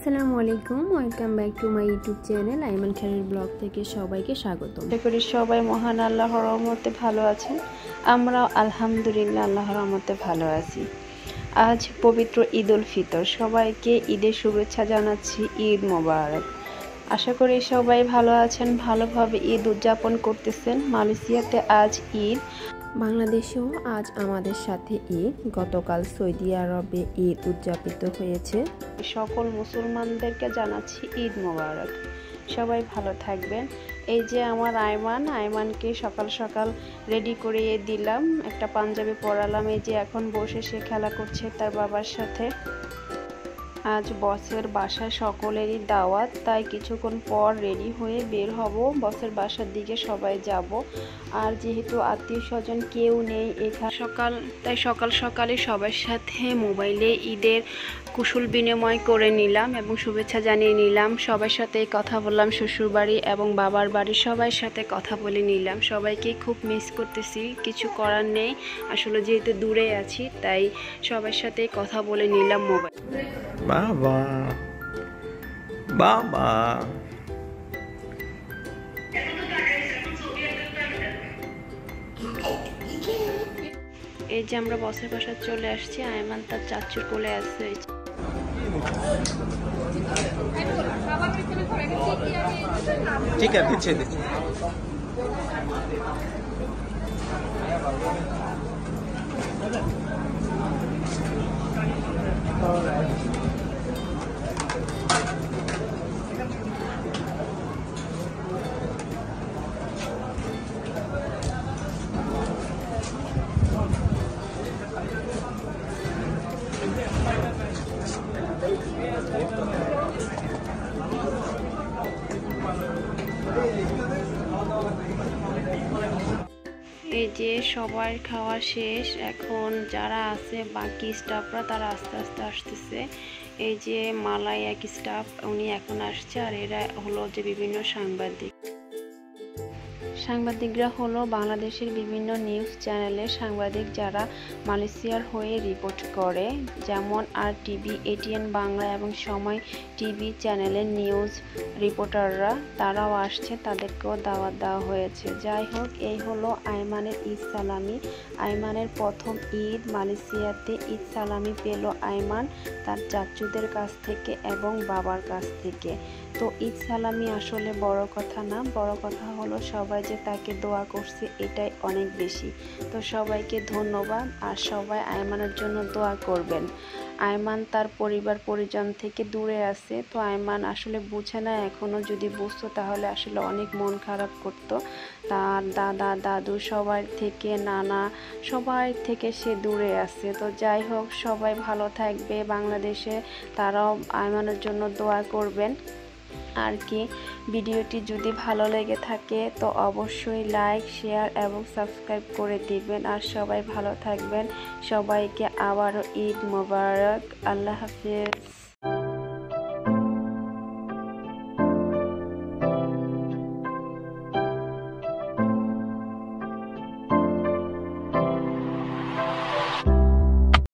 আসসালামু আলাইকুম, welcome back to my YouTube channel Aiman খানের ব্লগ থেকে সবাইকে স্বাগতম। আশা করি সবাই মহান আল্লাহর রহমতে ভালো আছেন। আমরা আলহামদুলিল্লাহ আল্লাহর রহমতে ভালো আছি। আজ পবিত্র ঈদ উল ফিতর, সবাইকে ঈদের শুভেচ্ছা জানাচ্ছি। ঈদ মোবারক। আশা করি সবাই ভালো আছেন, ভালোভাবে ঈদ উদযাপন করতেছেন। মালয়েশিয়াতে আজ ঈদ, বাংলাদেশেও আজ আমাদের সাথে ঈদ। গতকাল সৌদি আরবে ঈদ উদযাপিত হয়েছে। সকল মুসলমানদেরকে জানাচ্ছি ঈদ মোবারক। সবাই ভালো থাকবেন। এই যে আমার আইমানকে সকাল সকাল রেডি করিয়ে দিলাম, একটা পাঞ্জাবি পরালাম। এই যে এখন বসে সে খেলা করছে তার বাবার সাথে। আজ বসের বাসায় সকলেরই দাওয়াত, তাই কিছুক্ষণ পর রেডি হয়ে বের হব, বসের বাসার দিকে সবাই যাব। আর যেহেতু আত্মীয় স্বজন কেউ নেই এখানে তাই সকাল সকালে সবার সাথে মোবাইলে ঈদের কুশল বিনিময় করে নিলাম এবং শুভেচ্ছা জানিয়ে নিলাম। সবার সাথে কথা বললাম, শ্বশুরবাড়ি এবং বাবার বাড়ির সবার সাথে কথা বলে নিলাম। সবাইকে খুব মিস করতেছি, কিছু করার নেই। আসলে যেহেতু দূরে আছি তাই সবার সাথে কথা বলে নিলাম মোবাইল। বাবা বাবা এই যে আমরা বসের বাসায় চলে আসছি। আইমান তার চাচুর কোলে আসছে। ঠিক আছে, দিচ্ছে দিচ্ছে। এই যে সবার খাওয়া শেষ, এখন যারা আছে বাকি স্টাফরা তারা আস্তে আস্তে আসতেছে। এই যে মালাই এক স্টাফ, উনি এখন আসছে। আর এরা হলো যে বিভিন্ন সাংবাদিকরা হলো বাংলাদেশের বিভিন্ন নিউজ চ্যানেলের সাংবাদিক, যারা মালয়েশিয়ার হয়ে রিপোর্ট করে, যেমন আর টিভি, এটিএন বাংলা এবং সময় টিভি চ্যানেলের নিউজ রিপোর্টাররা, তারাও আসছে, তাদেরকেও দাওয়াত দেওয়া হয়েছে। যাই হোক, এই হলো আইমানের ঈদ সালামি। আইমানের প্রথম ঈদ মালয়েশিয়াতে। ঈদ সালামি পেল আইমান তার চাচুদের কাছ থেকে এবং বাবার কাছ থেকে। তো ঈদ সালামি আসলে বড় কথা না, বড় কথা হলো সবাই যে তাকে দোয়া করছে, এটাই অনেক বেশি। তো সবাইকে ধন্যবাদ, আর সবাই আইমানের জন্য দোয়া করবেন। আইমান তার পরিবার পরিজন থেকে দূরে আছে, তো আইমান আসলে বুঝে না এখনো। যদি বুঝতো তাহলে আসলে অনেক মন খারাপ করতো। তার দাদা দাদু সবার থেকে, নানা সবাই থেকে সে দূরে আছে। তো যাই হোক, সবাই ভালো থাকবে বাংলাদেশে, তারাও আইমানের জন্য দোয়া করবেন। আর কি, ভিডিওটি যদি ভালো লেগে থাকে তো অবশ্যই লাইক, শেয়ার এবং সাবস্ক্রাইব করে দিবেন। আর সবাই ভালো থাকবেন। সবাইকে আবারও ঈদ মোবারক। আল্লাহ হাফেজ।